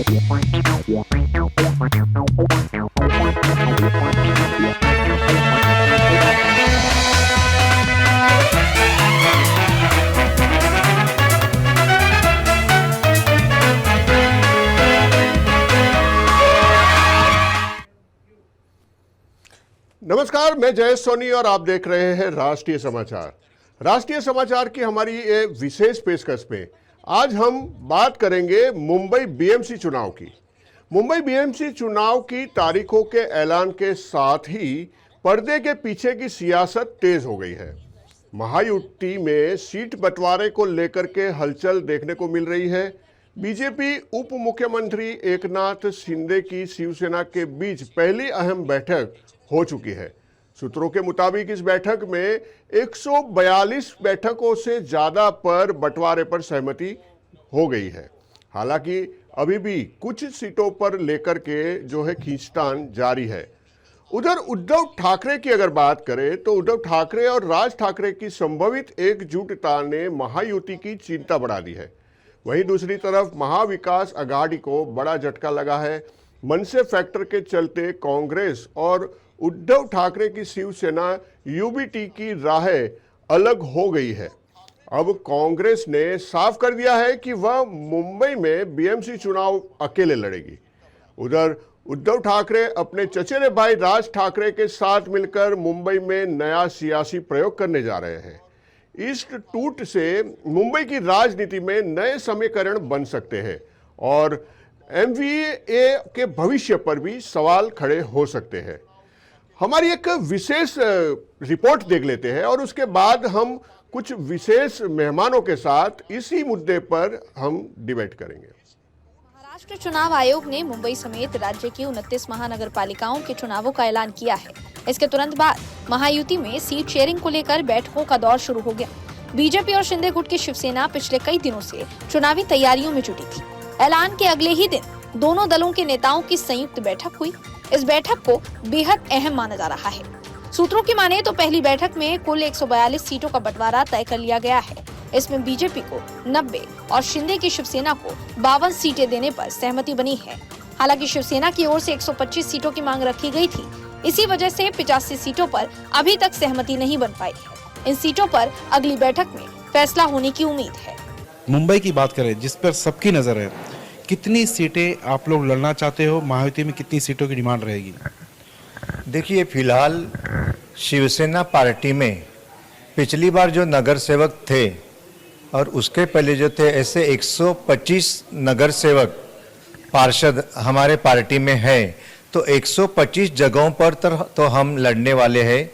नमस्कार, मैं जयेश सोनी और आप देख रहे हैं राष्ट्रीय समाचार। राष्ट्रीय समाचार की हमारी ये विशेष पेशकश में आज हम बात करेंगे मुंबई बीएमसी चुनाव की। मुंबई बीएमसी चुनाव की तारीखों के ऐलान के साथ ही पर्दे के पीछे की सियासत तेज हो गई है। महायुति में सीट बंटवारे को लेकर के हलचल देखने को मिल रही है। बीजेपी उप मुख्यमंत्री एकनाथ शिंदे की शिवसेना के बीच पहली अहम बैठक हो चुकी है। सूत्रों के मुताबिक इस बैठक में 142 बैठकों से ज्यादा पर बंटवारे पर सहमति हो गई है। हालांकि अभी भी कुछ सीटों पर लेकर के जो है खींचतान जारी है। उधर उद्धव ठाकरे की अगर बात करें तो उद्धव ठाकरे और राज ठाकरे की संभवित एकजुटता ने महायुति की चिंता बढ़ा दी है। वहीं दूसरी तरफ महाविकास अघाड़ी को बड़ा झटका लगा है। मनसे फैक्टर के चलते कांग्रेस और उद्धव ठाकरे की शिवसेना यूबीटी की राहें अलग हो गई है। अब कांग्रेस ने साफ कर दिया है कि वह मुंबई में बीएमसी चुनाव अकेले लड़ेगी। उधर उद्धव ठाकरे अपने चचेरे भाई राज ठाकरे के साथ मिलकर मुंबई में नया सियासी प्रयोग करने जा रहे हैं। इस टूट से मुंबई की राजनीति में नए समीकरण बन सकते हैं और एमवीए के भविष्य पर भी सवाल खड़े हो सकते हैं। हमारी एक विशेष रिपोर्ट देख लेते हैं और उसके बाद हम कुछ विशेष मेहमानों के साथ इसी मुद्दे पर हम डिबेट करेंगे। महाराष्ट्र चुनाव आयोग ने मुंबई समेत राज्य की 29 महानगर पालिकाओं के चुनावों का ऐलान किया है। इसके तुरंत बाद महायुति में सीट शेयरिंग को लेकर बैठकों का दौर शुरू हो गया। बीजेपी और शिंदे गुट की शिवसेना पिछले कई दिनों से चुनावी तैयारियों में जुटी थी। ऐलान के अगले ही दिन दोनों दलों के नेताओं की संयुक्त बैठक हुई। इस बैठक को बेहद अहम माना जा रहा है। सूत्रों की माने तो पहली बैठक में कुल 142 सीटों का बंटवारा तय कर लिया गया है। इसमें बीजेपी को 90 और शिंदे की शिवसेना को 52 सीटें देने पर सहमति बनी है। हालांकि शिवसेना की ओर से 125 सीटों की मांग रखी गई थी। इसी वजह से 85 सीटों पर अभी तक सहमति नहीं बन पाई है। इन सीटों पर अगली बैठक में फैसला होने की उम्मीद है। मुंबई की बात करें जिस पर सबकी नजर है, कितनी सीटें आप लोग लड़ना चाहते हो? महायुति में कितनी सीटों की डिमांड रहेगी? देखिए, फिलहाल शिवसेना पार्टी में पिछली बार जो नगर सेवक थे और उसके पहले जो थे, ऐसे 125 नगर सेवक पार्षद हमारे पार्टी में है। तो 125 जगहों पर तो हम लड़ने वाले हैं।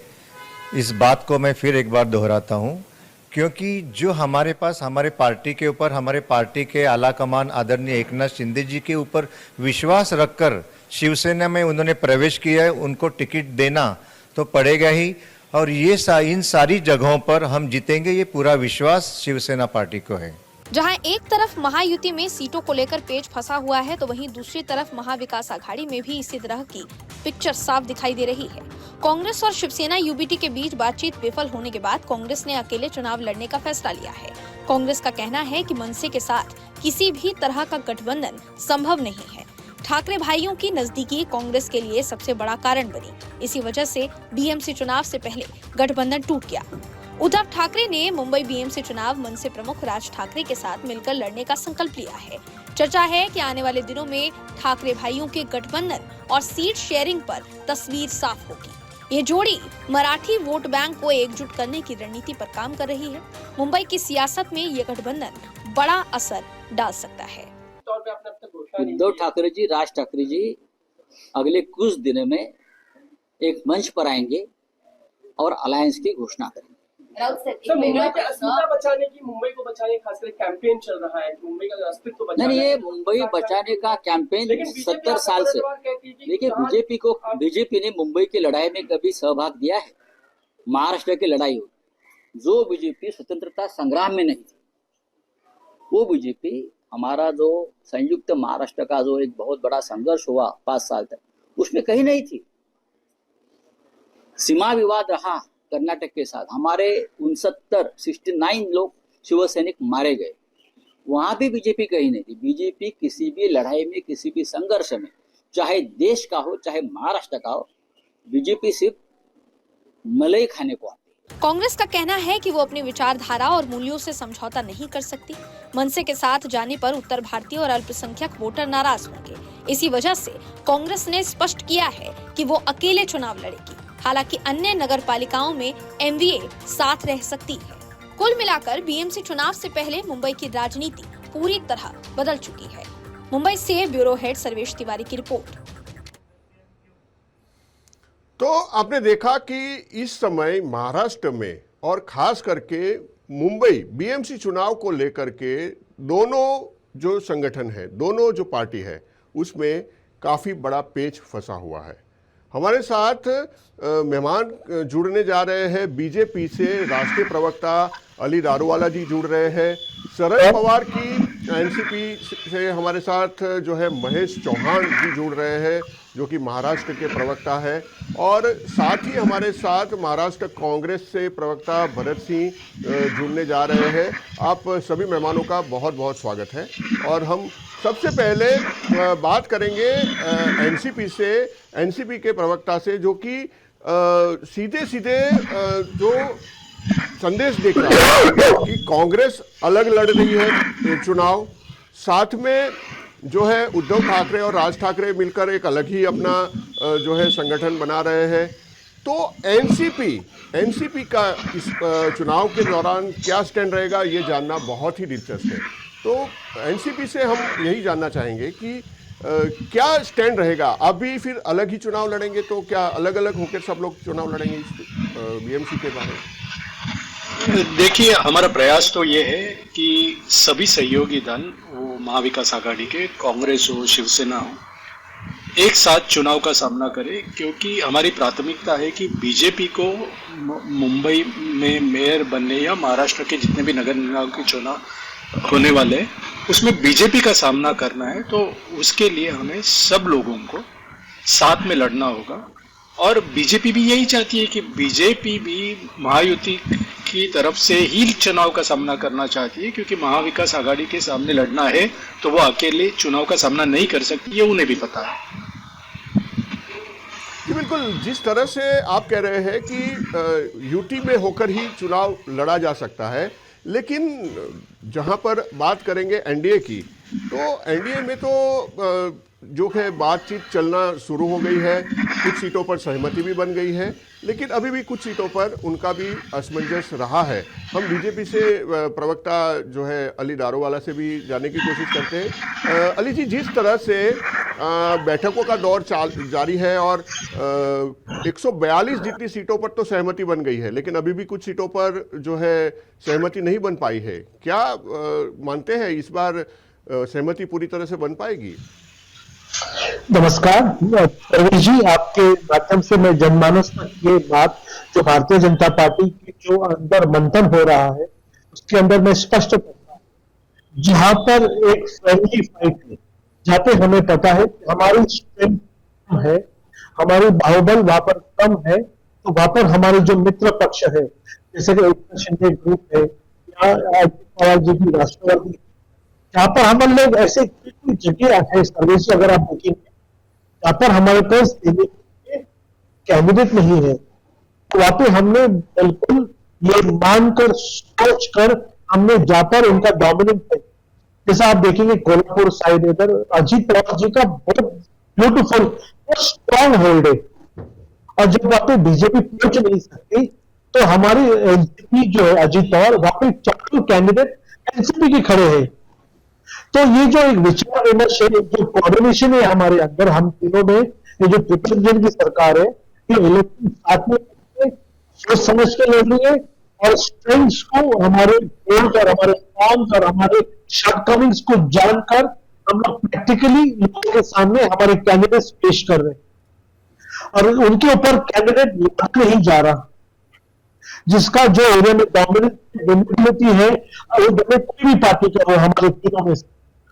इस बात को मैं फिर एक बार दोहराता हूँ, क्योंकि जो हमारे पास हमारे पार्टी के ऊपर, हमारे पार्टी के आला कमान आदरणीय एकनाथ शिंदे जी के ऊपर विश्वास रखकर शिवसेना में उन्होंने प्रवेश किया है, उनको टिकट देना तो पड़ेगा ही। और ये इन सारी जगहों पर हम जीतेंगे, ये पूरा विश्वास शिवसेना पार्टी को है। जहां एक तरफ महायुति में सीटों को लेकर पेच फंसा हुआ है, तो वहीं दूसरी तरफ महाविकास अघाड़ी में भी इसी तरह की पिक्चर साफ दिखाई दे रही है। कांग्रेस और शिवसेना यूबीटी के बीच बातचीत विफल होने के बाद कांग्रेस ने अकेले चुनाव लड़ने का फैसला लिया है। कांग्रेस का कहना है कि मनसे के साथ किसी भी तरह का गठबंधन संभव नहीं है। ठाकरे भाइयों की नजदीकी कांग्रेस के लिए सबसे बड़ा कारण बनी। इसी वजह से बीएमसी चुनाव से पहले गठबंधन टूट गया। उद्धव ठाकरे ने मुंबई बीएमसी चुनाव मनसे प्रमुख राज ठाकरे के साथ मिलकर लड़ने का संकल्प लिया है। चर्चा है कि आने वाले दिनों में ठाकरे भाइयों के गठबंधन और सीट शेयरिंग पर तस्वीर साफ होगी। ये जोड़ी मराठी वोट बैंक को एकजुट करने की रणनीति पर काम कर रही है। मुंबई की सियासत में ये गठबंधन बड़ा असर डाल सकता है। उद्धव ठाकरे जी, राज ठाकरे जी अगले कुछ दिनों में एक मंच पर आएंगे और अलायंस की घोषणा करेंगे। मुंबई की अस्मिता बचाने की, मुंबई को बचाने का खासकर कैंपेन चल रहा है, मुंबई का अस्तित्व बचाने। नहीं, ये मुंबई बचाने का कैंपेन 70 साल से। देखिए, बीजेपी ने मुंबई की लड़ाई में कभी सहभाग दिया है? महाराष्ट्र की लड़ाई हो, जो बीजेपी स्वतंत्रता संग्राम में नहीं थी, वो बीजेपी हमारा जो संयुक्त महाराष्ट्र का जो एक बहुत बड़ा संघर्ष हुआ 5 साल तक, उसमें कहीं नहीं थी। सीमा विवाद रहा कर्नाटक के साथ, हमारे 69 लोग शिवसैनिक मारे गए। वहां भी बीजेपी कहीं नहीं थी। बीजेपी किसी भी लड़ाई में, किसी भी संघर्ष में, चाहे देश का हो चाहे महाराष्ट्र का हो, बीजेपी सिर्फ मलाई खाने को आती है। कांग्रेस का कहना है कि वो अपनी विचारधारा और मूल्यों से समझौता नहीं कर सकती। मनसे के साथ जाने पर उत्तर भारतीय और अल्पसंख्यक वोटर नाराज होंगे। इसी वजह से कांग्रेस ने स्पष्ट किया है कि वो अकेले चुनाव लड़ेगी। हालांकि अन्य नगर पालिकाओं में एमवीए साथ रह सकती है। कुल मिलाकर बीएमसी चुनाव से पहले मुंबई की राजनीति पूरी तरह बदल चुकी है। मुंबई से ब्यूरो हेड सर्वेश तिवारी की रिपोर्ट। तो आपने देखा कि इस समय महाराष्ट्र में और खास करके मुंबई बीएमसी चुनाव को लेकर के दोनों जो संगठन है, दोनों जो पार्टी है, उसमें काफ़ी बड़ा पेच फंसा हुआ है। हमारे साथ मेहमान जुड़ने जा रहे हैं। बीजेपी से राष्ट्रीय प्रवक्ता अली दारूवाला जी जुड़ रहे हैं। शरद पवार की एनसीपी से हमारे साथ जो है महेश चौहान जी जुड़ रहे हैं, जो कि महाराष्ट्र के प्रवक्ता है। और साथ ही हमारे साथ महाराष्ट्र कांग्रेस से प्रवक्ता भरत सिंह जुड़ने जा रहे हैं। आप सभी मेहमानों का बहुत बहुत स्वागत है। और हम सबसे पहले बात करेंगे एनसीपी से, एनसीपी के प्रवक्ता से, जो कि सीधे सीधे जो संदेश देख रहा है कि कांग्रेस अलग लड़ रही है चुनाव, साथ में जो है उद्धव ठाकरे और राज ठाकरे मिलकर एक अलग ही अपना जो है संगठन बना रहे हैं। तो एनसीपी का इस चुनाव के दौरान क्या स्टैंड रहेगा, ये जानना बहुत ही दिलचस्प है। तो एनसीपी से हम यही जानना चाहेंगे कि क्या स्टैंड रहेगा। अभी फिर अलग ही चुनाव लड़ेंगे, तो क्या अलग अलग होकर सब लोग चुनाव लड़ेंगे इस बीएमसी के बारे में? देखिए, हमारा प्रयास तो ये है कि सभी सहयोगी दल, वो महाविकास आघाड़ी के, कांग्रेस हो, शिवसेना हो, एक साथ चुनाव का सामना करें, क्योंकि हमारी प्राथमिकता है कि बीजेपी को मुंबई में मेयर बनने या महाराष्ट्र के जितने भी नगर निगम के चुनाव होने वाले हैं, उसमें बीजेपी का सामना करना है। तो उसके लिए हमें सब लोगों को साथ में लड़ना होगा। और बीजेपी भी यही चाहती है कि बीजेपी भी महायुति की तरफ से ही चुनाव का सामना करना चाहती है, क्योंकि महाविकास आघाड़ी के सामने लड़ना है तो वो अकेले चुनाव का सामना नहीं कर सकती, ये उन्हें भी पता है। जी बिल्कुल, जिस तरह से आप कह रहे हैं कि यूटी में होकर ही चुनाव लड़ा जा सकता है, लेकिन जहां पर बात करेंगे एनडीए की, तो एनडीए में तो जो है बातचीत चलना शुरू हो गई है। कुछ सीटों पर सहमति भी बन गई है, लेकिन अभी भी कुछ सीटों पर उनका भी असमंजस रहा है। हम बीजेपी से प्रवक्ता जो है अली दारूवाला से भी जानने की कोशिश करते हैं। अली जी, जिस तरह से बैठकों का दौर जारी है और 142 जितनी सीटों पर तो सहमति बन गई है, लेकिन अभी भी कुछ सीटों पर जो है सहमति नहीं बन पाई है। क्या मानते हैं इस बार सहमति पूरी तरह से बन पाएगी? नमस्कार प्रवीण जी, आपके माध्यम से मैं जनमानस तक ये बात जो भारतीय जनता पार्टी की जो अंदर मंथन हो रहा है उसके अंदर मैं स्पष्ट करता हूं। जहां पर एक फ्रेंडली फाइट है, जहां पे हमें पता है कि हमारी स्ट्रेंथ कम है, हमारी बाहुबल वहां पर कम है, तो वहां पर हमारे जो मित्र पक्ष है, जैसे कि एकनाथ शिंदे ग्रुप है या अजित पवार जी की राष्ट्रवादी, जहां पर हम लोग ऐसे जगह है सर्वेश, अगर आप देखेंगे जहां पर हमारे पास कैंडिडेट नहीं है, तो वहां पे हमने बिल्कुल ये मानकर सोचकर हमने जहां पर उनका डोमिनेंट है, जैसा आप देखेंगे कोल्हापुर साइड इधर अजित पवार जी का बहुत ब्यूटीफुल स्ट्रॉन्ग होल्ड है, और जब वहां पे बीजेपी पहुंच नहीं सकती तो हमारी एनसीपी जो है अजित पवार, वहां पे 4 कैंडिडेट एनसीपी के खड़े हैं। तो ये जो एक विचार विमर्श है, जो कोऑर्डिनेशन है हमारे अंदर, हम तीनों में, ये जो ट्रिपल इंजन की सरकार है, ये इलेक्शन साथ में सोच समझ के लड़ रही है और स्ट्रेंथ्स को, हमारे गोल्स और हमारे फॉर्म्स और हमारे शॉर्टकमिंग्स को जानकर हम लोग प्रैक्टिकली लोगों के सामने हमारे कैंडिडेट्स पेश कर रहे हैं और उनके ऊपर कैंडिडेट नहीं जा रहा, जिसका जो एरिया में डोमिनेटिविटी है वो कोई भी पार्टी का हो, हमारे तीनों में से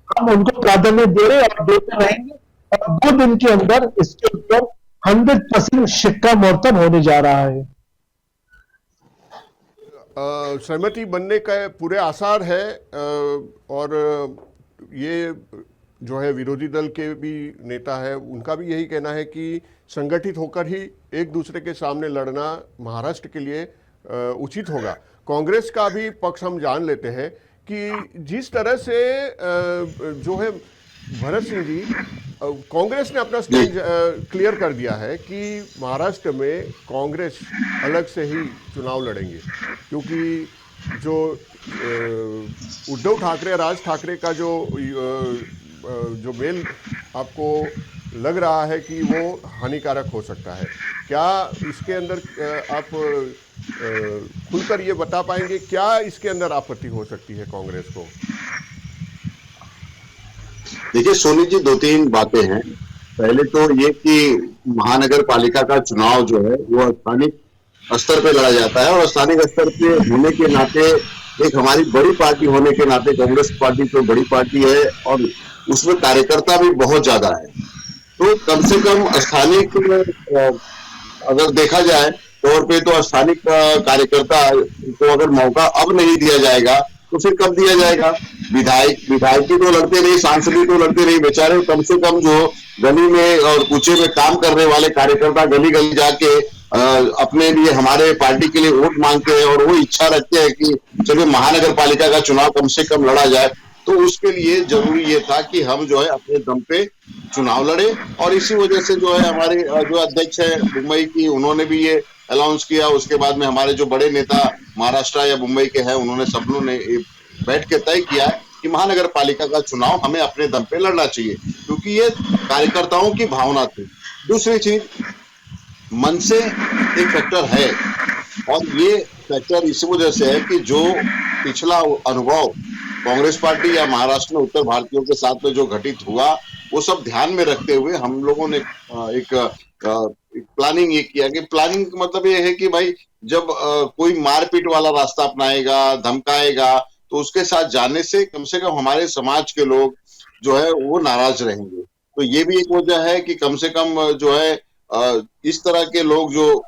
हम उनको प्राधान्य दे रहे और देते रहेंगे। और 2 दिन के अंदर इसके ऊपर 100% शिक्कामोर्तब होने जा रहा है। सहमति बनने का पूरे आसार है और ये जो है विरोधी दल के भी नेता है उनका भी यही कहना है कि संगठित होकर ही एक दूसरे के सामने लड़ना महाराष्ट्र के लिए उचित होगा। कांग्रेस का भी पक्ष हम जान लेते हैं कि जिस तरह से जो है भरत सिंह जी, कांग्रेस ने अपना स्टैंड क्लियर कर दिया है कि महाराष्ट्र में कांग्रेस अलग से ही चुनाव लड़ेंगे, क्योंकि जो उद्धव ठाकरे, राज ठाकरे का जो मेल आपको लग रहा है कि वो हानिकारक हो सकता है। क्या इसके अंदर आप खुलकर ये बता पाएंगे, क्या इसके अंदर आपत्ति हो सकती है कांग्रेस को? देखिए सोनी जी, दो तीन बातें हैं। पहले तो ये कि महानगर पालिका का चुनाव जो है वो स्थानीय स्तर पे लड़ा जाता है और स्थानीय स्तर पे होने के नाते एक हमारी बड़ी पार्टी होने के नाते कांग्रेस पार्टी तो बड़ी पार्टी है और उसमें कार्यकर्ता भी बहुत ज्यादा है, तो कम से कम स्थानीय अगर देखा जाए तौर पे तो स्थानीय कार्यकर्ता को अगर मौका अब नहीं दिया जाएगा तो फिर कब दिया जाएगा? विधायकी तो लड़ते नहीं, सांसदी तो लड़ते नहीं, बेचारे कम से कम जो गली में और कूचे में काम करने वाले कार्यकर्ता गली गली जाके अपने लिए, हमारे पार्टी के लिए वोट मांगते हैं और वो इच्छा रखते हैं कि चलिए महानगर पालिका का चुनाव कम से कम लड़ा जाए। तो उसके लिए जरूरी ये था कि हम जो है अपने दम पे चुनाव लड़े और इसी वजह से जो है हमारे जो अध्यक्ष है मुंबई की, उन्होंने भी ये अनाउंस किया। उसके बाद में हमारे जो बड़े नेता महाराष्ट्र या मुंबई के हैं, उन्होंने सब लोगों ने बैठ के तय किया कि महानगर पालिका का चुनाव हमें अपने दम पे लड़ना चाहिए, क्योंकि ये कार्यकर्ताओं की भावना थी। दूसरी चीज, मन से एक फैक्टर है और ये फैक्टर इस वजह से है कि जो पिछला अनुभव कांग्रेस पार्टी या महाराष्ट्र में उत्तर भारतीयों के साथ में जो घटित हुआ, वो सब ध्यान में रखते हुए हम लोगों ने एक प्लानिंग ये किया कि प्लानिंग मतलब ये है कि भाई जब कोई मारपीट वाला रास्ता अपनाएगा, धमकाएगा, तो उसके साथ जाने से कम हमारे समाज के लोग जो है वो नाराज रहेंगे। तो ये भी एक वजह है कि कम से कम जो है इस तरह के लोग जो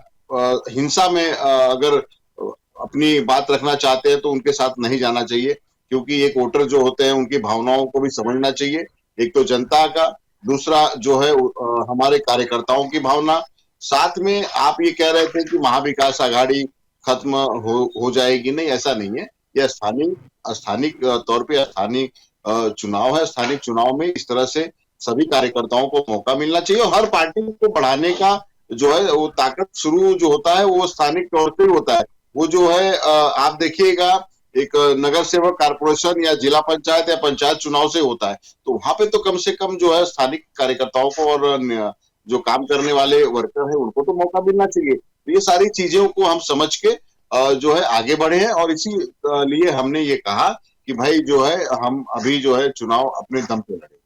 हिंसा में अगर अपनी बात रखना चाहते हैं तो उनके साथ नहीं जाना चाहिए, क्योंकि एक वोटर जो होते हैं उनकी भावनाओं को भी समझना चाहिए। एक तो जनता का, दूसरा जो है हमारे कार्यकर्ताओं की भावना। साथ में आप ये कह रहे थे कि महाविकास आघाड़ी खत्म हो जाएगी, नहीं, ऐसा नहीं है। यह स्थानीय तौर पे स्थानीय चुनाव है। स्थानीय चुनाव में इस तरह से सभी कार्यकर्ताओं को मौका मिलना चाहिए और हर पार्टी को बढ़ाने का जो है वो ताकत शुरू जो होता है वो स्थानिक तौर पे होता है। वो जो है आप देखिएगा एक नगर सेवक कारपोरेशन या जिला पंचायत या पंचायत चुनाव से होता है, तो वहां पे तो कम से कम जो है स्थानिक कार्यकर्ताओं को और जो काम करने वाले वर्कर है उनको तो मौका मिलना चाहिए। तो ये सारी चीजों को हम समझ के जो है आगे बढ़े हैं और इसी लिए हमने ये कहा कि भाई जो है हम अभी जो है चुनाव अपने दम पे लड़ेंगे।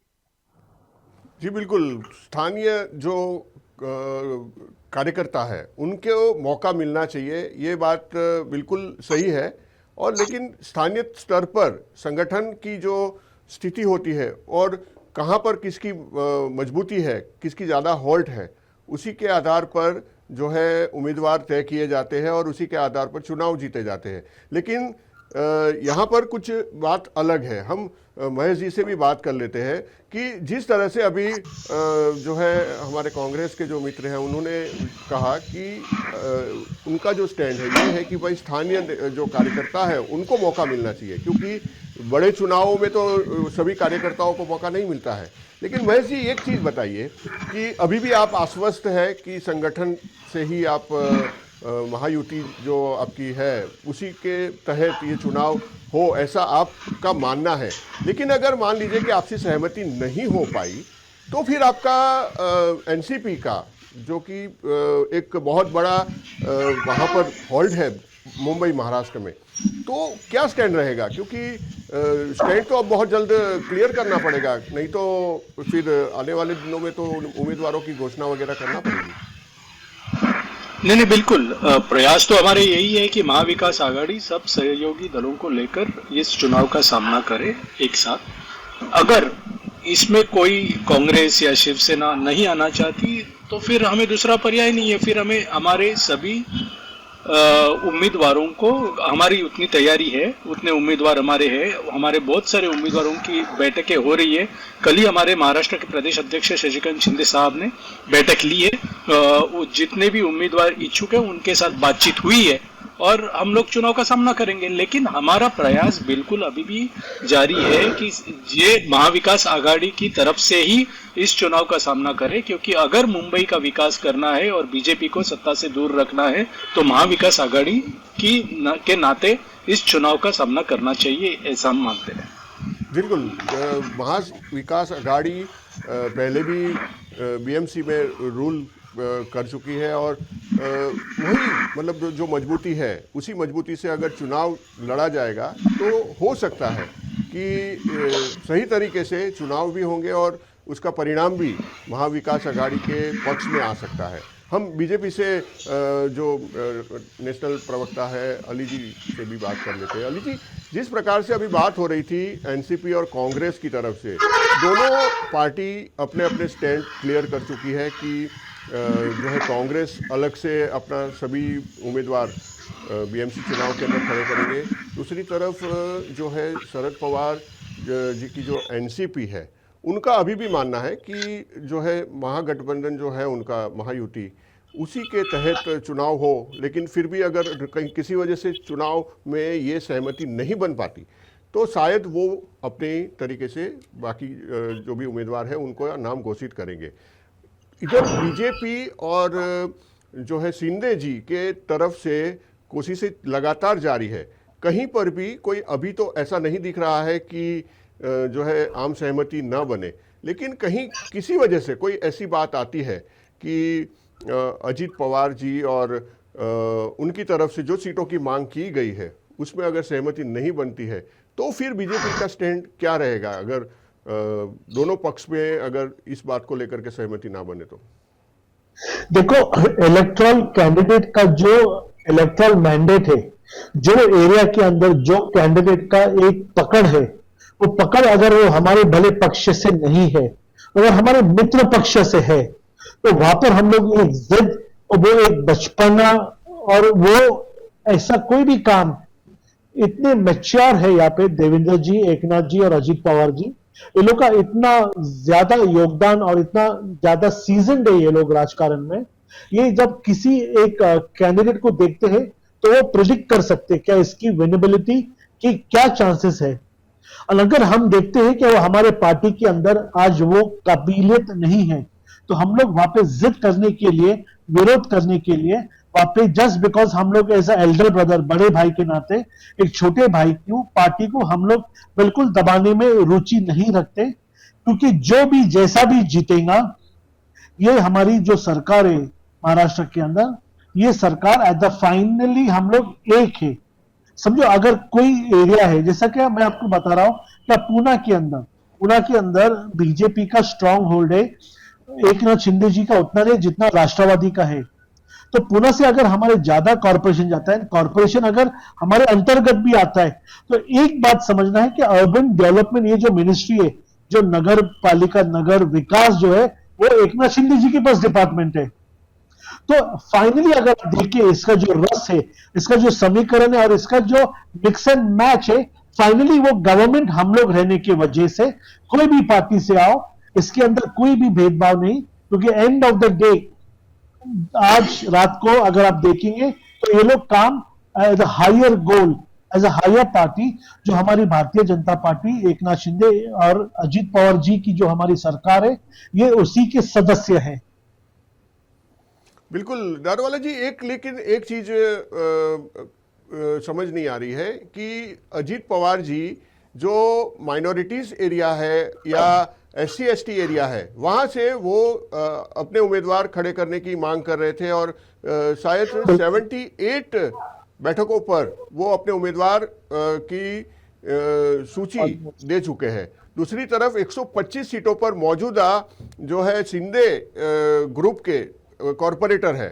जी बिल्कुल, स्थानीय जो कार्यकर्ता है उनको मौका मिलना चाहिए, ये बात बिल्कुल सही है। और लेकिन स्थानीय स्तर पर संगठन की जो स्थिति होती है और कहाँ पर किसकी मजबूती है, किसकी ज़्यादा होल्ड है, उसी के आधार पर जो है उम्मीदवार तय किए जाते हैं और उसी के आधार पर चुनाव जीते जाते हैं। लेकिन यहाँ पर कुछ बात अलग है। हम महेश जी से भी बात कर लेते हैं कि जिस तरह से अभी जो है हमारे कांग्रेस के जो मित्र हैं उन्होंने कहा कि उनका जो स्टैंड है ये है कि भाई स्थानीय जो कार्यकर्ता है उनको मौका मिलना चाहिए, क्योंकि बड़े चुनावों में तो सभी कार्यकर्ताओं को मौका नहीं मिलता है। लेकिन महेश जी एक चीज़ बताइए कि अभी भी आप आश्वस्त है कि संगठन से ही आप महायुति जो आपकी है उसी के तहत ये चुनाव हो, ऐसा आपका मानना है। लेकिन अगर मान लीजिए कि आपसी सहमति नहीं हो पाई तो फिर आपका एनसीपी का जो कि एक बहुत बड़ा वहाँ पर होल्ड है मुंबई महाराष्ट्र में, तो क्या स्टैंड रहेगा? क्योंकि स्टैंड तो अब बहुत जल्द क्लियर करना पड़ेगा, नहीं तो फिर आने वाले दिनों में तो उम्मीदवारों की घोषणा वगैरह करना पड़ेगी। नहीं, बिल्कुल। प्रयास तो हमारे यही है कि महाविकास आघाड़ी सब सहयोगी दलों को लेकर इस चुनाव का सामना करे एक साथ। अगर इसमें कोई कांग्रेस या शिवसेना नहीं आना चाहती तो फिर हमें दूसरा पर्याय नहीं है, फिर हमें हमारे सभी उम्मीदवारों को, हमारी उतनी तैयारी है, उतने उम्मीदवार हमारे हैं, हमारे बहुत सारे उम्मीदवारों की बैठकें हो रही है। कल ही हमारे महाराष्ट्र के प्रदेश अध्यक्ष शशिकांत शिंदे साहब ने बैठक ली है। वो जितने भी उम्मीदवार इच्छुक हैं उनके साथ बातचीत हुई है और हम लोग चुनाव का सामना करेंगे। लेकिन हमारा प्रयास बिल्कुल अभी भी जारी है कि ये महाविकास आघाड़ी की तरफ से ही इस चुनाव का सामना करें, क्योंकि अगर मुंबई का विकास करना है और बीजेपी को सत्ता से दूर रखना है तो महाविकास आघाड़ी के नाते इस चुनाव का सामना करना चाहिए, ऐसा हम मानते हैं। बिल्कुल, महाविकास आघाड़ी पहले भी बीएमसी में रूल कर चुकी है और वही मतलब जो मजबूती है उसी मजबूती से अगर चुनाव लड़ा जाएगा तो हो सकता है कि सही तरीके से चुनाव भी होंगे और उसका परिणाम भी महाविकास आघाड़ी के पक्ष में आ सकता है। हम बीजेपी से जो नेशनल प्रवक्ता है अली जी से भी बात कर लेते हैं। अली जी, जिस प्रकार से अभी बात हो रही थी एनसीपी और कांग्रेस की तरफ से, दोनों पार्टी अपने अपने स्टैंड क्लियर कर चुकी है कि जो है कांग्रेस अलग से अपना सभी उम्मीदवार बीएमसी चुनाव के अंदर खड़े करेंगे। दूसरी तरफ जो है शरद पवार जी की जो एनसीपी है उनका अभी भी मानना है कि जो है महागठबंधन जो है उनका महायुति उसी के तहत चुनाव हो, लेकिन फिर भी अगर कहीं किसी वजह से चुनाव में ये सहमति नहीं बन पाती तो शायद वो अपने तरीके से बाकी जो भी उम्मीदवार हैं उनको नाम घोषित करेंगे। इधर बीजेपी और जो है शिंदे जी के तरफ से कोशिशें लगातार जारी है। कहीं पर भी कोई अभी तो ऐसा नहीं दिख रहा है कि जो है आम सहमति न बने, लेकिन कहीं किसी वजह से कोई ऐसी बात आती है कि अजीत पवार जी और उनकी तरफ से जो सीटों की मांग की गई है उसमें अगर सहमति नहीं बनती है तो फिर बीजेपी का स्टैंड क्या रहेगा अगर दोनों पक्ष में अगर इस बात को लेकर के सहमति ना बने तो? देखो, इलेक्टोरल कैंडिडेट का जो इलेक्टोरल मैंडेट है, जो एरिया के अंदर जो कैंडिडेट का एक पकड़ है, वो पकड़ अगर वो हमारे भले पक्ष से नहीं है, अगर हमारे मित्र पक्ष से है, तो वहां पर हम लोग एक जिद और वो एक बचपना और वो ऐसा कोई भी काम इतने मैच्योर है यहाँ पे देवेंद्र जी, एकनाथ जी और अजीत पवार जी, ये लोग का इतना ज्यादा योगदान और इतना ज्यादा सीजन्ड है ये लोग राजकारण में। ये जब किसी एक कैंडिडेट को देखते हैं तो वो प्रिडिक्ट कर सकते हैं क्या इसकी विनेबिलिटी की क्या चांसेस है। और अगर हम देखते हैं कि वो हमारे पार्टी के अंदर आज वो काबिलियत नहीं है तो हम लोग वहां पे जिद करने के लिए, विरोध करने के लिए वहां पे जस्ट बिकॉज हम लोग एज अ एल्डर ब्रदर, बड़े भाई के नाते एक छोटे भाई की पार्टी को हम लोग बिल्कुल दबाने में रुचि नहीं रखते, क्योंकि जो भी जैसा भी जीतेगा ये हमारी जो सरकार है महाराष्ट्र के अंदर, ये सरकार एट द फाइनली हम लोग एक है। समझो अगर कोई एरिया है, जैसा कि मैं आपको बता रहा हूं कि पूना के अंदर बीजेपी का स्ट्रांग होल्ड है, एकनाथ शिंदे जी का उतना नहीं जितना राष्ट्रवादी का है। तो पुणे से अगर हमारे ज्यादा कॉर्पोरेशन जाता है, कॉर्पोरेशन अगर हमारे अंतर्गत भी आता है, तो एक बात समझना है कि अर्बन डेवलपमेंट ये जो मिनिस्ट्री है, जो नगर पालिका नगर विकास जो है, वो एकनाथ शिंदे जी के पास डिपार्टमेंट है। तो फाइनली अगर आप देखिए इसका जो रस है, इसका जो समीकरण है और इसका जो मिक्स एंड मैच है, फाइनली वो गवर्नमेंट हम लोग रहने की वजह से कोई भी पार्टी से आओ, इसके अंदर कोई भी भेदभाव नहीं, क्योंकि एंड ऑफ द डे आज रात को अगर आप देखेंगे तो ये लोग काम as a higher goal, as a higher party, जो हमारी भारतीय जनता पार्टी, एकनाथ शिंदे और अजीत पवार जी की जो हमारी सरकार है, ये उसी के सदस्य हैं। बिल्कुल दारूवाला जी, लेकिन एक चीज समझ नहीं आ रही है कि अजीत पवार जी जो माइनॉरिटीज एरिया है या SC ST एरिया है, वहाँ से वो अपने उम्मीदवार खड़े करने की मांग कर रहे थे और शायद 78 बैठकों पर वो अपने उम्मीदवार की सूची दे चुके हैं। दूसरी तरफ 125 सीटों पर मौजूदा जो है शिंदे ग्रुप के कॉरपोरेटर है,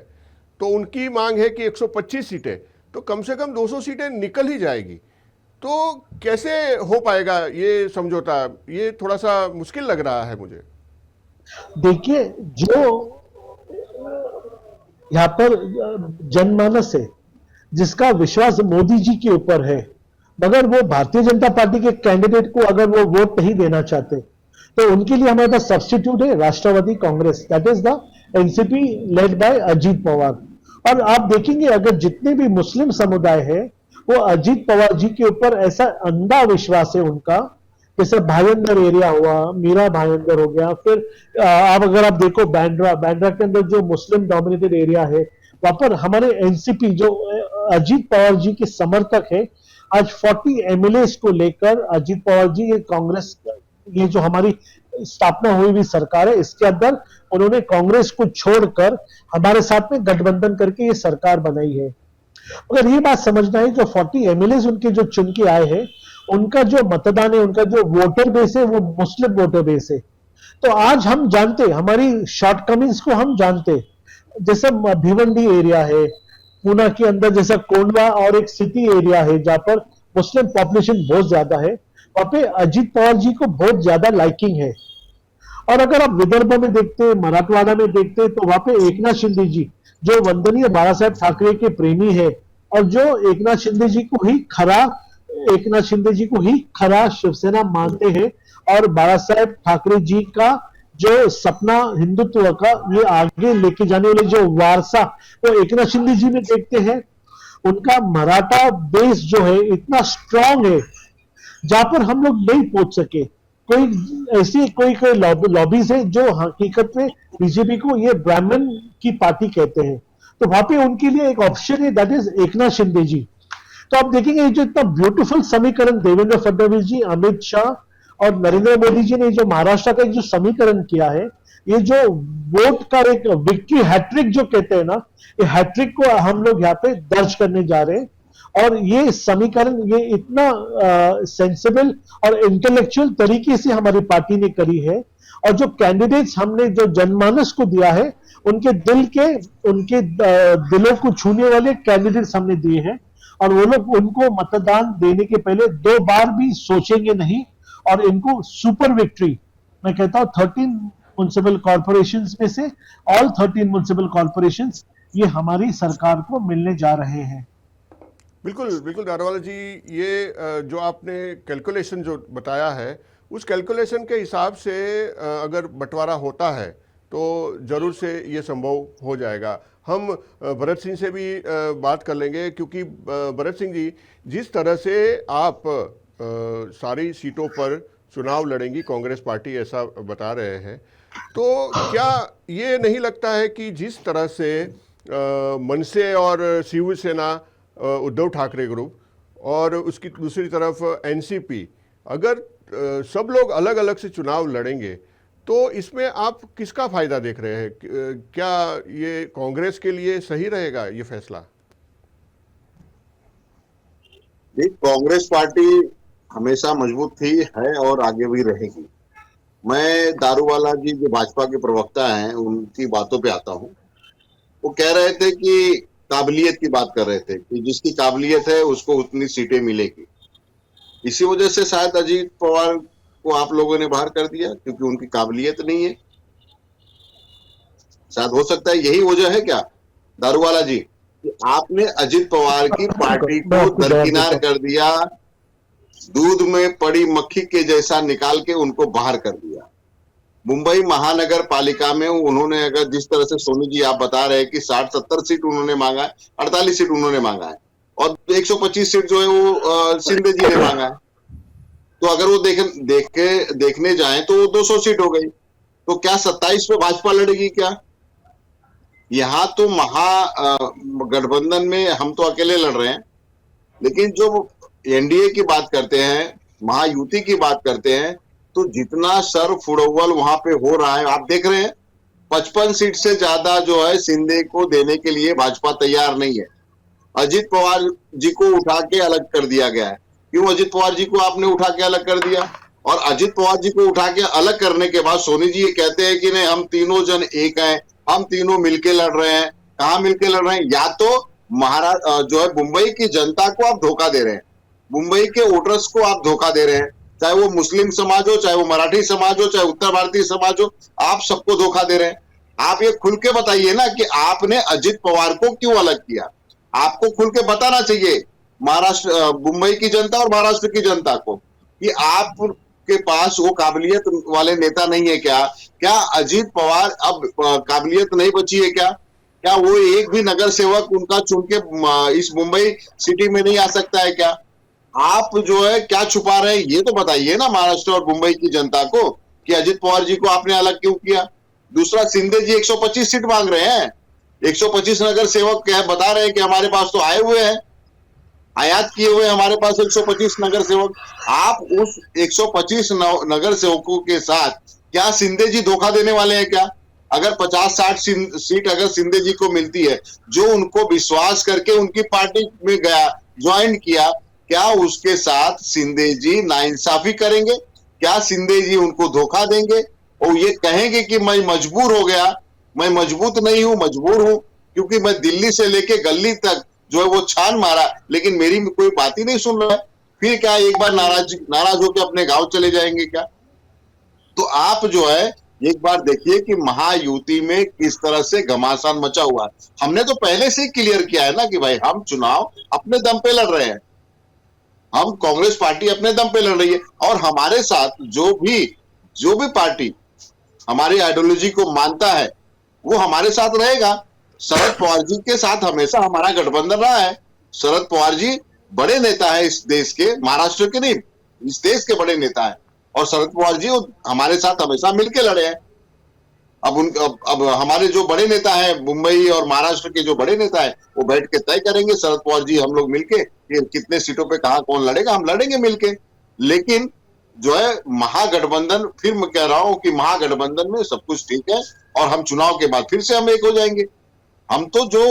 तो उनकी मांग है कि 125 सीटें, तो कम से कम 200 सीटें निकल ही जाएगी। तो कैसे हो पाएगा ये समझौता? ये थोड़ा सा मुश्किल लग रहा है मुझे। देखिए, जो यहाँ पर जनमानस है, जिसका विश्वास मोदी जी के ऊपर है, मगर वो भारतीय जनता पार्टी के कैंडिडेट को अगर वो वोट नहीं देना चाहते तो उनके लिए हमारे पास सब्स्टिट्यूट है Rashtravadi Congress, that is the NCP led by Ajit Pawar. और आप देखेंगे अगर जितने भी मुस्लिम समुदाय है वो अजीत पवार जी के ऊपर ऐसा अंधा विश्वास है उनका, जैसे भायंदर एरिया हुआ, मीरा भायंदर हो गया, फिर आप अगर आप देखो बांद्रा के अंदर जो मुस्लिम डोमिनेटेड एरिया है वहां पर हमारे एनसीपी जो अजीत पवार जी के समर्थक है, आज 40 एमएलए को लेकर अजीत पवार जी ये कांग्रेस, ये जो हमारी स्थापना हुई हुई सरकार है इसके अंदर उन्होंने कांग्रेस को छोड़कर हमारे साथ में गठबंधन करके ये सरकार बनाई है। मगर ये बात समझना है जो 40 एमएलए उनके जो चुन के आए हैं उनका जो मतदान है, उनका जो वोटर बेस है वो मुस्लिम वोटर बेस है। तो आज हम जानते, हमारी शॉर्टकमिंग्स को हम जानते, जैसे भिवंडी एरिया है पूना के अंदर, जैसा कोंडवा और एक सिटी एरिया है जहां पर मुस्लिम पॉपुलेशन बहुत ज्यादा है, वहां पे अजीत पवार जी को बहुत ज्यादा लाइकिंग है। और अगर आप विदर्भ में देखते, मराठवाड़ा में देखते तो वहां पे एकनाथ शिंदे जी जो वंदनीय बाला साहेब ठाकरे के प्रेमी है और जो एकनाथ शिंदे जी को ही खरा शिवसेना मानते हैं और बाला साहेब ठाकरे जी का जो सपना हिंदुत्व का ये आगे लेके जाने वाले जो वारसा वो एकनाथ शिंदे जी में देखते हैं। उनका मराठा बेस जो है इतना स्ट्रांग है जहां पर हम लोग नहीं पहुंच सके। कोई ऐसी कोई लॉबीज है जो हकीकत में बीजेपी को ये ब्राह्मण की पार्टी कहते हैं, तो वहां पे उनके लिए एक ऑप्शन है, दैट इज एकनाथ शिंदे जी। तो आप देखेंगे जो इतना ब्यूटीफुल समीकरण देवेंद्र फडणवीस जी, अमित शाह और नरेंद्र मोदी जी ने जो महाराष्ट्र का जो समीकरण किया है, ये जो वोट का एक विक्ट्री हैट्रिक जो कहते हैं ना, ये हैट्रिक को हम लोग यहाँ पे दर्ज करने जा रहे हैं। और ये समीकरण ये इतना सेंसिबल और इंटेलेक्चुअल तरीके से हमारी पार्टी ने करी है और जो कैंडिडेट्स हमने जो जनमानस को दिया है उनके दिलों को छूने वाले कैंडिडेट्स हमने दिए हैं और वो लोग उनको मतदान देने के पहले 2 बार भी सोचेंगे नहीं और इनको सुपर विक्ट्री, मैं कहता हूं 13 म्युनिसिपल कॉर्पोरेशंस में से ऑल 13 म्युनिसिपल कॉर्पोरेशंस ये हमारी सरकार को मिलने जा रहे हैं। बिल्कुल बिल्कुल नारावाला जी, ये जो आपने कैलकुलेशन जो बताया है उस कैलकुलेशन के हिसाब से अगर बंटवारा होता है तो ज़रूर से ये संभव हो जाएगा। हम भरत सिंह से भी बात कर लेंगे क्योंकि भरत सिंह जी, जिस तरह से आप सारी सीटों पर चुनाव लड़ेंगी कांग्रेस पार्टी ऐसा बता रहे हैं, तो क्या ये नहीं लगता है कि जिस तरह से मनसे और शिवसेना उद्धव ठाकरे ग्रुप और उसकी दूसरी तरफ एनसीपी, अगर सब लोग अलग अलग से चुनाव लड़ेंगे तो इसमें आप किसका फायदा देख रहे हैं? क्या ये कांग्रेस के लिए सही रहेगा ये फैसला? कांग्रेस पार्टी हमेशा मजबूत थी, है और आगे भी रहेगी। मैं दारूवाला जी जो भाजपा के प्रवक्ता हैं उनकी बातों पे आता हूं। वो कह रहे थे कि काबिलियत की बात कर रहे थे कि जिसकी काबिलियत है उसको उतनी सीटें मिलेगी। इसी वजह से शायद अजीत पवार को आप लोगों ने बाहर कर दिया क्योंकि उनकी काबिलियत नहीं है। शायद हो सकता है यही वजह है क्या दारूवाला जी कि आपने अजीत पवार की पार्टी को दरकिनार कर दिया, दूध में पड़ी मक्खी के जैसा निकाल के उनको बाहर कर दिया। मुंबई महानगर पालिका में उन्होंने, अगर जिस तरह से सोनी जी आप बता रहे हैं कि 60-70 सीट उन्होंने मांगा है, 48 सीट उन्होंने मांगा है और 125 सीट जो है वो शिंदे जी ने मांगा है, तो अगर वो देखने जाएं तो वो 200 सीट हो गई। तो क्या 27 पे भाजपा लड़ेगी क्या? यहां तो गठबंधन में हम तो अकेले लड़ रहे हैं, लेकिन जो एनडीए की बात करते हैं, महायुति की बात करते हैं, तो जितना सर फुड़ौल वहां पे हो रहा है आप देख रहे हैं। 55 सीट से ज्यादा जो है शिंदे को देने के लिए भाजपा तैयार नहीं है। अजीत पवार जी को उठा के अलग कर दिया गया है। क्यों अजीत पवार जी को आपने उठा के अलग कर दिया? और अजीत पवार जी को उठा के अलग करने के बाद सोनी जी ये कहते हैं कि नहीं हम तीनों जन एक हैं, हम तीनों मिलके लड़ रहे हैं। कहां मिलके लड़ रहे हैं? या तो महाराष्ट्र जो है मुंबई की जनता को आप धोखा दे रहे हैं, मुंबई के वोटर्स को आप धोखा दे रहे हैं, चाहे वो मुस्लिम समाज हो, चाहे वो मराठी समाज हो, चाहे उत्तर भारतीय समाज हो, आप सबको धोखा दे रहे हैं। आप ये खुल के बताइए ना कि आपने अजीत पवार को क्यों अलग किया। आपको खुल के बताना चाहिए महाराष्ट्र, मुंबई की जनता और महाराष्ट्र की जनता को कि आपके पास वो काबिलियत वाले नेता नहीं है क्या? क्या अजीत पवार अब काबिलियत नहीं बची है क्या? क्या वो एक भी नगर सेवक उनका चुन के इस मुंबई सिटी में नहीं आ सकता है क्या? आप जो है क्या छुपा रहे हैं ये तो बताइए ना महाराष्ट्र और मुंबई की जनता को कि अजित पवार जी को आपने अलग क्यों किया? दूसरा, शिंदे जी 125 सीट मांग रहे हैं, 125 नगर सेवक बता रहे हैं कि हमारे पास तो आए हुए हैं, आयात किए हुए हमारे पास 125 नगर सेवक। आप उस 125 नगर सेवकों के साथ क्या शिंदे जी धोखा देने वाले हैं क्या? अगर 50-60 सीट अगर शिंदे जी को मिलती है, जो उनको विश्वास करके उनकी पार्टी में गया, ज्वाइन किया, क्या उसके साथ शिंदे जी नाइंसाफी करेंगे? क्या शिंदे जी उनको धोखा देंगे और ये कहेंगे कि मैं मजबूर हो गया, मैं मजबूत नहीं हूं, मजबूर हूं क्योंकि मैं दिल्ली से लेके गली तक जो है वो छान मारा लेकिन मेरी कोई बात ही नहीं सुन रहा है? फिर क्या एक बार नाराज होकर अपने गांव चले जाएंगे क्या? तो आप जो है एक बार देखिए कि महायुति में किस तरह से घमासान मचा हुआ है। हमने तो पहले से ही क्लियर किया है ना कि भाई हम चुनाव अपने दम पे लड़ रहे हैं, हम कांग्रेस पार्टी अपने दम पे लड़ रही है और हमारे साथ जो भी पार्टी हमारी आइडियोलॉजी को मानता है वो हमारे साथ रहेगा। शरद पवार जी के साथ हमेशा हमारा गठबंधन रहा है। शरद पवार जी बड़े नेता है इस देश के, महाराष्ट्र के नहीं, इस देश के बड़े नेता है और शरद पवार जी हमारे साथ हमेशा मिलके लड़े हैं। अब हमारे जो बड़े नेता है, मुंबई और महाराष्ट्र के जो बड़े नेता है, वो बैठ के तय करेंगे शरद पवार जी हम लोग मिलके कि कितने सीटों पे कहां कौन लड़ेगा, हम लड़ेंगे मिलके। लेकिन जो है महागठबंधन, फिर मैं कह रहा हूं कि महागठबंधन में सब कुछ ठीक है और हम चुनाव के बाद फिर से हम एक हो जाएंगे। हम तो जो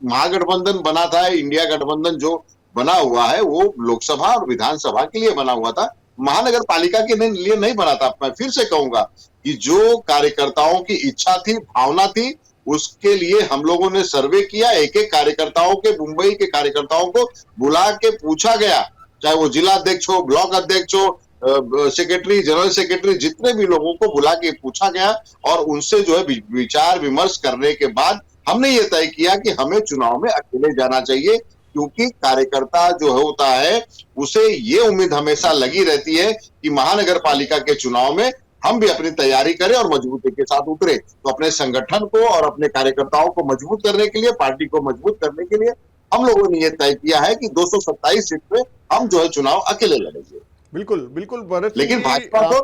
महागठबंधन बना था, इंडिया गठबंधन जो बना हुआ है वो लोकसभा और विधानसभा के लिए बना हुआ था, महानगर पालिका के लिए नहीं बना था। मैं फिर से कहूंगा कि जो कार्यकर्ताओं की इच्छा थी, भावना थी, उसके लिए हम लोगों ने सर्वे किया। एक एक कार्यकर्ताओं के, मुंबई के कार्यकर्ताओं को बुला के पूछा गया, चाहे वो जिला अध्यक्ष हो, ब्लॉक अध्यक्ष हो, सेक्रेटरी, जनरल सेक्रेटरी, जितने भी लोगों को बुला के पूछा गया और उनसे जो है विचार विमर्श करने के बाद हमने ये तय किया कि हमें चुनाव में अकेले जाना चाहिए, क्योंकि कार्यकर्ता जो होता है उसे ये उम्मीद हमेशा लगी रहती है कि महानगर पालिका के चुनाव में हम भी अपनी तैयारी करें और मजबूती के साथ उतरे। तो अपने संगठन को और अपने कार्यकर्ताओं को मजबूत करने के लिए, पार्टी को मजबूत करने के लिए हम लोगों ने ये तय किया है कि 227 सीट पे हम जो है चुनाव अकेले लड़ेंगे। बिल्कुल बिल्कुल भरत लेकिन सिंह जी, भाजपा को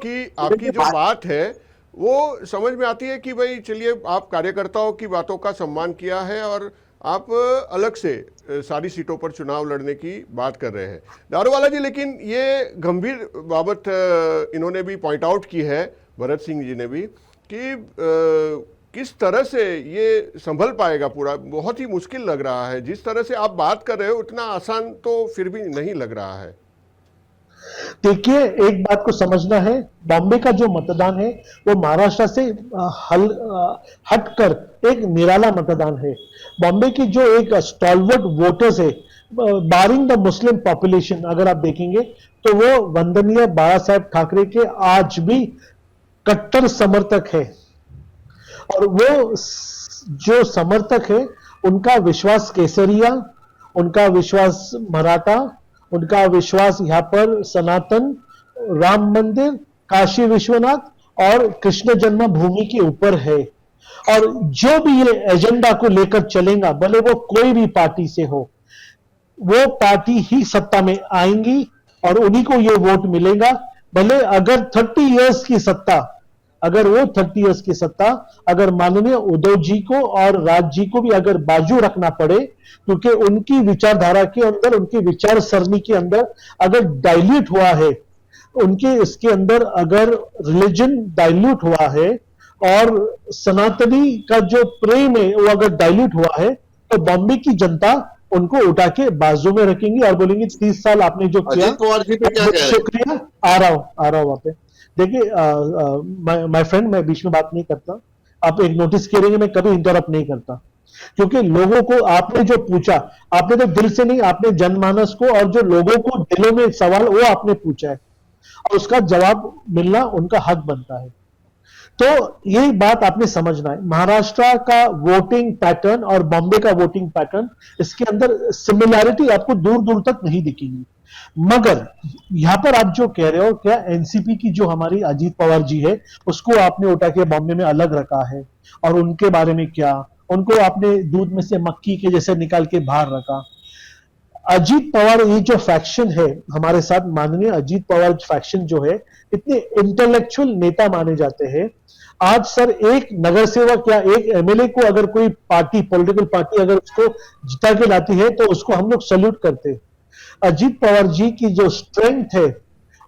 आपकी जो बात है वो समझ में आती है कि भाई चलिए आप कार्यकर्ताओं की बातों का सम्मान किया है और आप अलग से सारी सीटों पर चुनाव लड़ने की बात कर रहे हैं दारूवाला जी, लेकिन ये गंभीर बाबत इन्होंने भी पॉइंट आउट की है, भरत सिंह जी ने भी, कि किस तरह से ये संभल पाएगा पूरा। बहुत ही मुश्किल लग रहा है, जिस तरह से आप बात कर रहे हो उतना आसान तो फिर भी नहीं लग रहा है। देखिए, एक बात को समझना है, बॉम्बे का जो मतदान है वो महाराष्ट्र से हटकर एक निराला मतदान है। बॉम्बे की जो एक स्टॉलवर्ट वोटर्स है, बारिंग द मुस्लिम पॉपुलेशन, अगर आप देखेंगे तो वो वंदनीय बाला साहेब ठाकरे के आज भी कट्टर समर्थक है और वो जो समर्थक है उनका विश्वास केसरिया, उनका विश्वास मराठा, उनका विश्वास यहाँ पर सनातन, राम मंदिर, काशी विश्वनाथ और कृष्ण जन्मभूमि के ऊपर है। और जो भी ये एजेंडा को लेकर चलेगा, भले वो कोई भी पार्टी से हो, वो पार्टी ही सत्ता में आएंगी और उन्हीं को ये वोट मिलेगा। भले अगर 30 इयर्स की सत्ता, अगर वो 30 इयर्स की सत्ता अगर माननीय उद्धव जी को और राज जी को भी अगर बाजू रखना पड़े, क्योंकि उनकी विचारधारा के अंदर, उनकी विचार सरणी के अंदर अगर डाइल्यूट हुआ है, उनके इसके अंदर अगर रिलीजन डाइल्यूट हुआ है और सनातनी का जो प्रेम है वो अगर डाइल्यूट हुआ है, तो बॉम्बे की जनता उनको उठा के बाजू में रखेंगी और बोलेंगे 30 साल आपने जो किया, शुक्रिया, आ रहा हूं वहां पे। देखिए माय फ्रेंड, मैं बीच में बात नहीं करता, आप एक नोटिस करेंगे मैं कभी इंटरप्ट नहीं करता, क्योंकि लोगों को आपने जो पूछा, आपने तो दिल से नहीं, आपने जनमानस को और जो लोगों को दिलों में सवाल वो आपने पूछा है और उसका जवाब मिलना उनका हक बनता है। तो यही बात आपने समझना है, महाराष्ट्र का वोटिंग पैटर्न और बॉम्बे का वोटिंग पैटर्न, इसके अंदर सिमिलैरिटी आपको दूर दूर तक नहीं दिखेगी। मगर यहां पर आप जो कह रहे हो, क्या एनसीपी की जो हमारी अजीत पवार जी है उसको आपने उठा के बॉम्बे में अलग रखा है, और उनके बारे में क्या, उनको आपने दूध में से मक्खी के जैसे निकाल के बाहर रखा। अजीत पवार ये जो फैक्शन है हमारे साथ, माननीय अजीत पवार फैक्शन जो है, इतने इंटेलेक्चुअल नेता माने जाते हैं। आज सर एक नगर सेवक या एक एमएलए को अगर कोई पार्टी, पॉलिटिकल पार्टी अगर उसको जिता के लाती है तो उसको हम लोग सल्यूट करते हैं। अजीत पवार जी की जो स्ट्रेंथ है,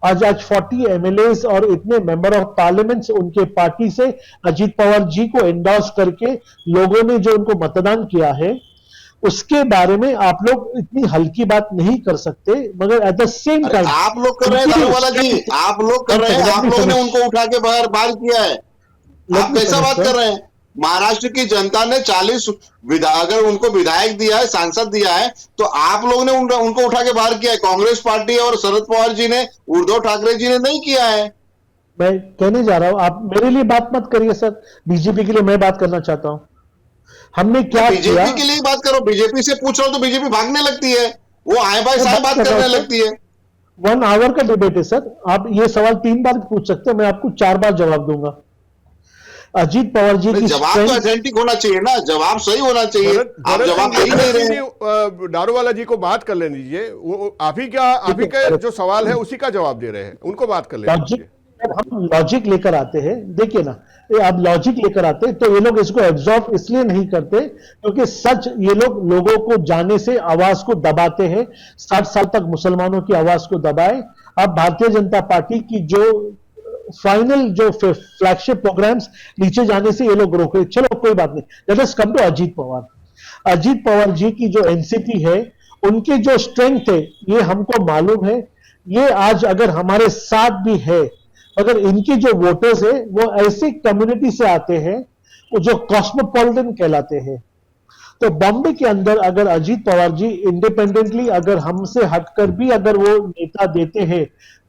आज 40 एमएलए और इतने मेंबर ऑफ पार्लियामेंट उनके पार्टी से अजीत पवार जी को एंडोर्स करके लोगों ने जो उनको मतदान किया है, उसके बारे में आप लोग इतनी हल्की बात नहीं कर सकते। मगर एट द सेम टाइम आप लोग कर रहे हैं दारूवाला जी, आप लोग कर रहे हैं, आप लोगों ने उनको उठा के बाहर किया है। आप कैसा बात कर रहे हैं? महाराष्ट्र की जनता ने 40 अगर उनको विधायक दिया है, सांसद दिया है, तो आप लोगों ने उनको उठा के बाहर किया है। कांग्रेस पार्टी और शरद पवार जी ने, उद्धव ठाकरे जी ने नहीं किया है। मैं कहने जा रहा हूं, आप मेरे लिए बात मत करिए सर, बीजेपी के लिए मैं बात करना चाहता हूं। हमने क्या किया? बीजेपी के लिए बात करो, बीजेपी से पूछ रहा हूं तो बीजेपी भागने लगती है, वो आए बाय साए बात करने लगती है। 1 आवर का डिबेट है सर, आप ये सवाल 3 बार पूछ सकते हैं, मैं आपको 4 बार जवाब दूंगा। अजीत पवार जी की जवाब तो ऑथेंटिक होना चाहिए ना, जवाब सही होना चाहिए। आप जवाब दे ही नहीं रहे हैं। दारूवाला जी को बात कर लेने दीजिए, वो आप ही का जो सवाल है उसी का जवाब दे रहे हैं, उनको बात कर लेने दीजिए। हम लॉजिक लेकर आते हैं, देखिए ना, आप लॉजिक लेकर आते हैं तो ये लोग इसको एब्जॉर्ब इसलिए नहीं करते क्योंकि सच, ये लोग लोगों को जाने से आवाज को दबाते हैं। 60 साल तक मुसलमानों की आवाज को दबाए। अब भारतीय जनता पार्टी की जो फाइनल जो फ्लैगशिप प्रोग्राम्स नीचे जाने से ये लोग रोके, चलो कोई बात नहीं। Let us come to Ajit Pawar. Ajit Pawar ji की जो एनसीपी है, उनकी जो स्ट्रेंथ है ये हमको मालूम है। ये आज अगर हमारे साथ भी है, अगर इनकी जो वोटर्स है वो ऐसी कम्युनिटी से आते हैं वो जो कॉस्मोपॉलिटन कहलाते हैं। तो बॉम्बे के अंदर अगर अजीत पवार जी इंडिपेंडेंटली अगर हमसे हटकर भी अगर वो नेता देते हैं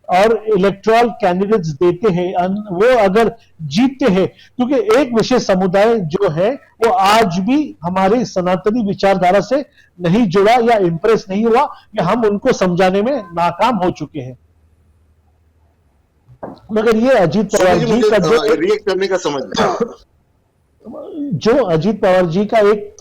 और इलेक्टोरल कैंडिडेट्स देते हैं, वो अगर जीतते हैं, क्योंकि एक विशेष समुदाय जो है वो आज भी हमारी सनातनी विचारधारा से नहीं जुड़ा या इंप्रेस नहीं हुआ, या हम उनको समझाने में नाकाम हो चुके हैं। मगर ये अजीत पवार जी का जो रिएक्ट करने का समझ, जो अजीत पवार जी का एक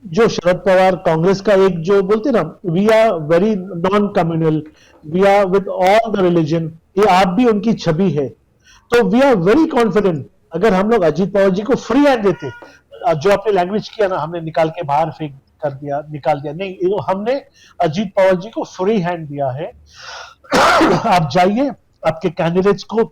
जो शरद पवार कांग्रेस का एक जो बोलते ना, we are very non communal, we are with all the religion, ये आप भी उनकी छवि है। तो वी आर वेरी कॉन्फिडेंट अगर हम लोग अजीत पवार जी को फ्री हैंड देते, जो आपने लैंग्वेज किया ना, हमने निकाल के बाहर फेंक कर दिया, निकाल दिया, नहीं, हमने अजीत पवार जी को फ्री हैंड दिया है। आप जाइए, आपके कैंडिडेट्स को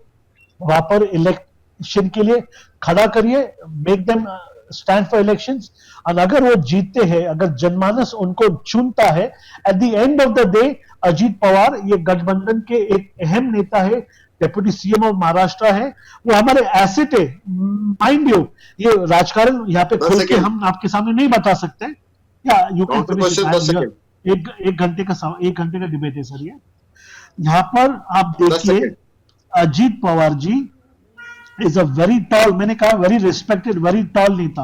वहां पर इलेक्शन के लिए खड़ा करिए, make them stand for elections, और अगर वो जीतते हैं, अगर जनमानस उनको चुनता है, at the end of the day Ajit Pawar ये गठबंधन के एक अहम नेता है, डेप्यूटी सीएम ऑफ महाराष्ट्र है, वो हमारे एसेट है। माइंड यू, ये राजकारण यहाँ पे खुल के हम आपके सामने नहीं बता सकते, या यू कैन एक घंटे का डिबेट है सर ये। यहां पर आप देखिए, अजीत पवार जी इज अ वेरी टॉल, मैंने कहा वेरी रिस्पेक्टेड, वेरी टॉल नेता।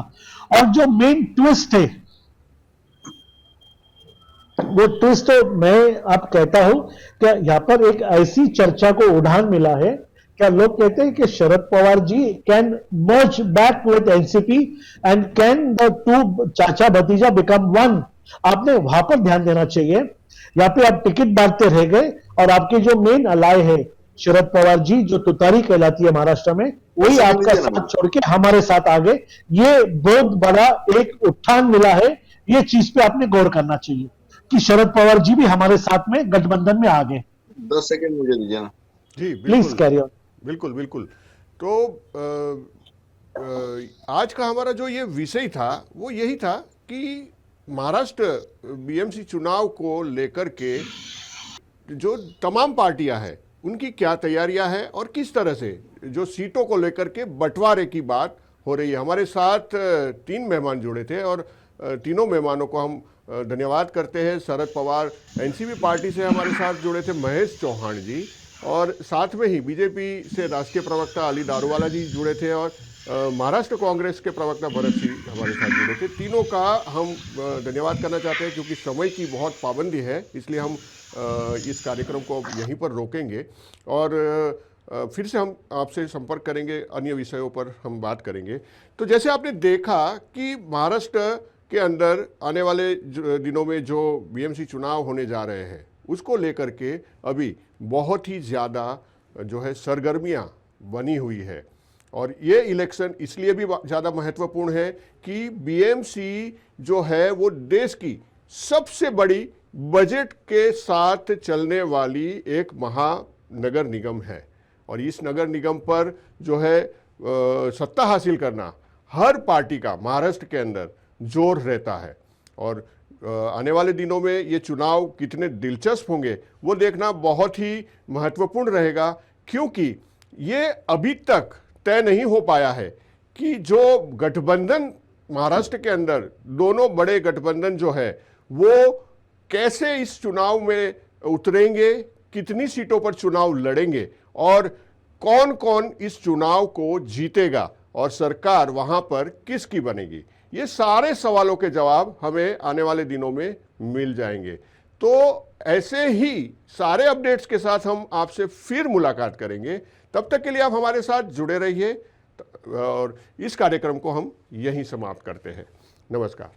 और जो मेन ट्विस्ट है, वो ट्विस्ट मैं आप कहता हूं कि यहां पर एक ऐसी चर्चा को उड़ान मिला है, क्या लोग कहते हैं कि Sharad Pawar ji can merge back with NCP and can the two chacha bhatija become one. आपने वहां पर ध्यान देना चाहिए। यहाँ पे आप टिकट बांटते रह गए और आपके जो मेन अलाय है शरद पवार जी, जो तुतारी कहलाती है महाराष्ट्र में, वही आपका साथ छोड़ के हमारे साथ आ गए। ये बहुत बड़ा एक उत्थान मिला है, ये चीज पे आपने गौर करना चाहिए कि शरद पवार जी भी हमारे साथ में गठबंधन में आ गए। 10 सेकंड मुझे दीजिए ना जी, प्लीज कैरी ऑन। बिल्कुल बिल्कुल। तो आज का हमारा जो ये विषय था वो यही था कि महाराष्ट्र बीएमसी चुनाव को लेकर के जो तमाम पार्टियां हैं उनकी क्या तैयारियां हैं और किस तरह से जो सीटों को लेकर के बंटवारे की बात हो रही है। हमारे साथ 3 मेहमान जुड़े थे और तीनों मेहमानों को हम धन्यवाद करते हैं। शरद पवार एनसीपी पार्टी से हमारे साथ जुड़े थे महेश चौहान जी, और साथ में ही बीजेपी से राष्ट्रीय प्रवक्ता अली दारूवाला जी जुड़े थे और महाराष्ट्र कांग्रेस के प्रवक्ता भरत सिंह हमारे साथ जुड़े थे। तीनों का हम धन्यवाद करना चाहते हैं क्योंकि समय की बहुत पाबंदी है, इसलिए हम इस कार्यक्रम को यहीं पर रोकेंगे और फिर से हम आपसे संपर्क करेंगे, अन्य विषयों पर हम बात करेंगे। तो जैसे आपने देखा कि महाराष्ट्र के अंदर आने वाले दिनों में जो बीएमसी चुनाव होने जा रहे हैं उसको लेकर के अभी बहुत ही ज़्यादा जो है सरगर्मियाँ बनी हुई है और ये इलेक्शन इसलिए भी ज़्यादा महत्वपूर्ण है कि बीएमसी जो है वो देश की सबसे बड़ी बजट के साथ चलने वाली एक महानगर निगम है और इस नगर निगम पर जो है सत्ता हासिल करना हर पार्टी का महाराष्ट्र के अंदर जोर रहता है और आने वाले दिनों में ये चुनाव कितने दिलचस्प होंगे वो देखना बहुत ही महत्वपूर्ण रहेगा क्योंकि ये अभी तक तय नहीं हो पाया है कि जो गठबंधन महाराष्ट्र के अंदर दोनों बड़े गठबंधन जो है वो कैसे इस चुनाव में उतरेंगे, कितनी सीटों पर चुनाव लड़ेंगे और कौन कौन इस चुनाव को जीतेगा और सरकार वहां पर किसकी बनेगी। ये सारे सवालों के जवाब हमें आने वाले दिनों में मिल जाएंगे। तो ऐसे ही सारे अपडेट्स के साथ हम आपसे फिर मुलाकात करेंगे। तब तक के लिए आप हमारे साथ जुड़े रहिए और इस कार्यक्रम को हम यहीं समाप्त करते हैं। नमस्कार।